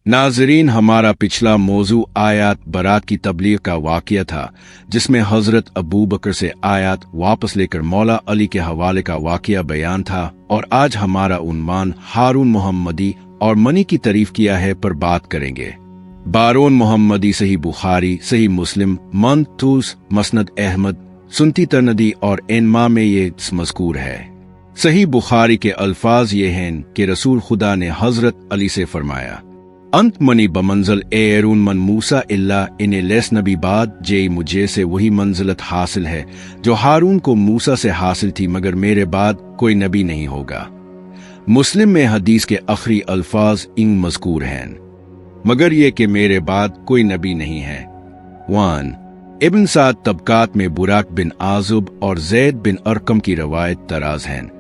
नाज़रीन, हमारा पिछला मौजू आयात बरात की तबलीग का वाक़या था, जिसमें हज़रत अबू बकर से आयात वापस लेकर मौला अली के हवाले का वाक़या बयान था। और आज हमारा उन्वान हारून मोहम्मदी और मनी की तारीफ किया है पर बात करेंगे। बारून मोहम्मदी सही बुखारी, सही मुस्लिम, मंतूस, मसनद अहमद, सुन्ती तरनदी और इनमा में ये मज़कूर है। सही बुखारी के अल्फाज ये हैं कि रसूल खुदा ने हज़रत अली से फरमाया, अंत मनी बमंजल एरून मन मूसा इल्ला इन्हें लेस नबी बाद जे मुझे से वही मंजिलत हासिल है जो हारून को मूसा से हासिल थी, मगर मेरे बाद कोई नबी नहीं होगा। मुस्लिम में हदीस के आखिरी अल्फाज इन मज़कूर हैं, मगर ये कि मेरे बाद कोई नबी नहीं है। 1 इब्न साद तबकात में बुराक बिन आजुब और जैद बिन अरकम की रवायत तराज हैं।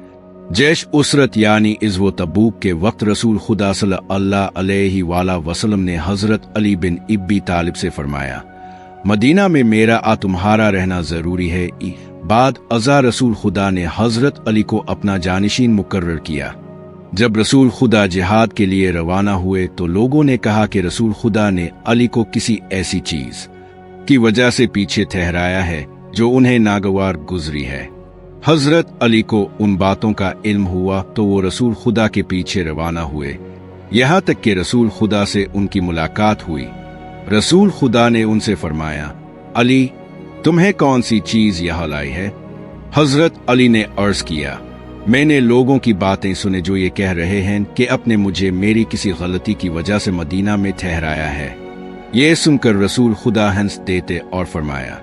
जैश उसरत यानी इज़्व तबूक के वक्त रसूल खुदा सल्लल्लाहु अलैहि वसल्लम ने हज़रत अली बिन इब्बी तालिब से फरमाया, मदीना में मेरा तुम्हारा रहना ज़रूरी है। बाद अज़ा रसूल खुदा ने हज़रत अली को अपना जानिशीन मुकर्रर किया। जब रसूल खुदा जिहाद के लिए रवाना हुए तो लोगों ने कहा कि रसूल खुदा ने अली को किसी ऐसी चीज की वजह से पीछे ठहराया है जो उन्हें नागवार गुजरी है। हजरत अली को उन बातों का इल्म हुआ तो वो रसूल खुदा के पीछे रवाना हुए, यहाँ तक कि रसूल खुदा से उनकी मुलाकात हुई। रसूल खुदा ने उनसे फरमाया, अली, तुम्हें कौन सी चीज यहाँ लाई है? हजरत अली ने अर्ज किया, मैंने लोगों की बातें सुने जो ये कह रहे हैं कि अपने मुझे मेरी किसी गलती की वजह से मदीना में ठहराया है। ये सुनकर रसूल खुदा हंस देते और फरमाया,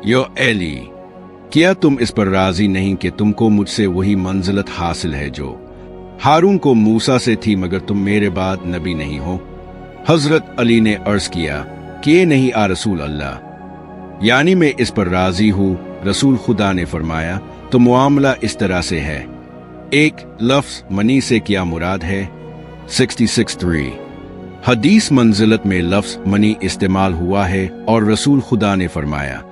यो अली, क्या तुम इस पर राजी नहीं कि तुमको मुझसे वही मंजिलत हासिल है जो हारून को मूसा से थी, मगर तुम मेरे बाद नबी नहीं हो? हजरत अली ने अर्ज किया कि ये नहीं आ रसूल अल्लाह, यानी मैं इस पर राजी हूँ। रसूल खुदा ने फरमाया, तो मुआमला इस तरह से है। एक लफ्ज मनी से क्या मुराद है? 66-3 हदीस मंजिलत में लफ्ज मनी इस्तेमाल हुआ है और रसूल खुदा ने फरमाया,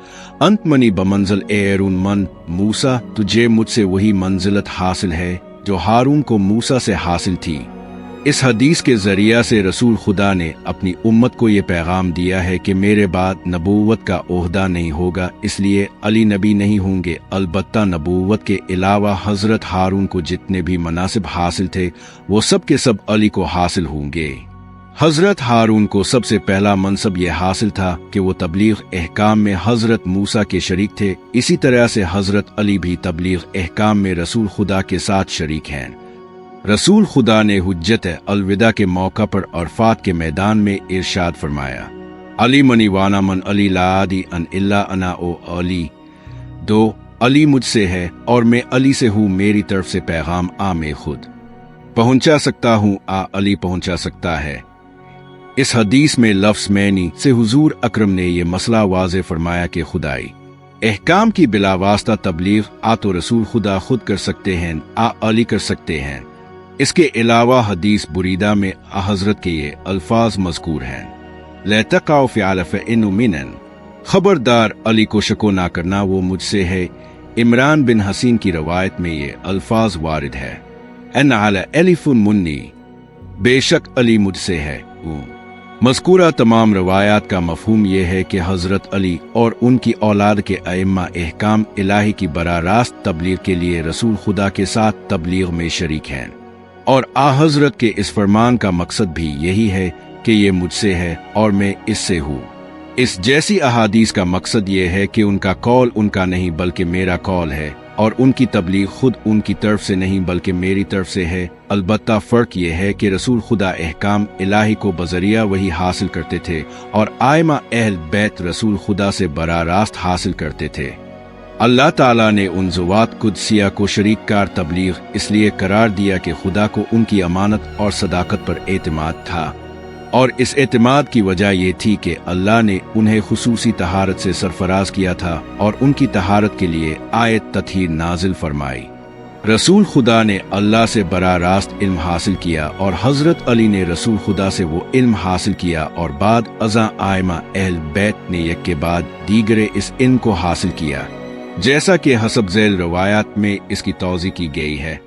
अंत मनी बमंजल एरून मन मूसा, तुझे मुझसे वही मंजिलत हासिल है जो हारून को मूसा से हासिल थी। इस हदीस के जरिया से रसूल खुदा ने अपनी उम्मत को ये पैगाम दिया है कि मेरे बाद नबूवत का ओहदा नहीं होगा, इसलिए अली नबी नहीं होंगे। अलबत्ता नबूवत के अलावा हजरत हारून को जितने भी मनासिब हासिल थे वो सब के सब अली को हासिल होंगे। हजरत हारून को सबसे पहला मनसब यह हासिल था कि वो तबलीग अहकाम में हजरत मूसा के शरीक थे। इसी तरह से हजरत अली भी तबलीग अहकाम में रसूल खुदा के साथ शरीक हैं। रसूल खुदा ने हुज्जत अलविदा के मौका पर अरफात के मैदान में इरशाद फरमाया, अली मनी वाना मन अली लादी अन इल्ला अना ओ अली, दो अली मुझसे है और मैं अली से हूँ, मेरी तरफ से पैगाम आ मैं खुद पहुंचा सकता हूँ, आ अली पहुंचा सकता है। इस हदीस में लफ्ज मैनी से हुजूर अकरम ने यह मसला वाज़े फरमाया कि खुदाई अहकाम की बिलावास्ता तबलीग आ तो रसूल खुदा खुद कर सकते हैं, आ अली कर सकते हैं। इसके अलावा हदीस बुरीदा में हजरत के ये अल्फाज मज़कूर हैं, लतक़ाउ फ़िअल फ़इन्नु मिनन, खबरदार अली को शको ना करना, वो मुझसे है। इमरान बिन हसीन की रवायत में ये अल्फाज वारिद है, अन अला अलिफुन मुन्नी, बेशक अली मुझसे है। मज़कूरा तमाम रवायात का मफ़हूम यह है कि हज़रत अली और उनकी औलाद के अइम्मा अहकाम इलाही की बरा रास्त तबलीग के लिए रसूल खुदा के साथ तबलीग में शरीक हैं, और आ हज़रत के इस फरमान का मकसद भी यही है कि ये मुझसे है और मैं इससे हूँ। इस जैसी अहादीस का मकसद ये है कि उनका कौल उनका नहीं बल्कि मेरा कौल है, और उनकी तबलीग खुद उनकी तरफ से नहीं बल्कि मेरी तरफ से है। अलबत्ता फ़र्क यह है कि रसूल खुदा अहकाम इलाही को बजरिया वही हासिल करते थे और आइमा अहल बैत रसूल खुदा से बरा रास्त हासिल करते थे। अल्लाह ताला ने उन ज़ुवात कुदसिया को शरीक कार तबलीग इसलिए करार दिया कि खुदा को उनकी अमानत और सदाकत पर एतमाद था, और इस एतमाद की वजह ये थी कि अल्लाह ने उन्हें खुसूसी तहारत से सरफराज किया था और उनकी तहारत के लिए आयत तत्हीर नाजिल फरमाई। रसूल खुदा ने अल्लाह से बरा रास्त इल्म हासिल किया और हजरत अली ने रसूल खुदा से वो इल्म हासिल किया, और बाद अज़ा आइमा अहल बैत ने एक के बाद दीगरे इस इल्म को हासिल किया, जैसा कि हसब ज़ैल रवायात में इसकी तौज़ी की गई है।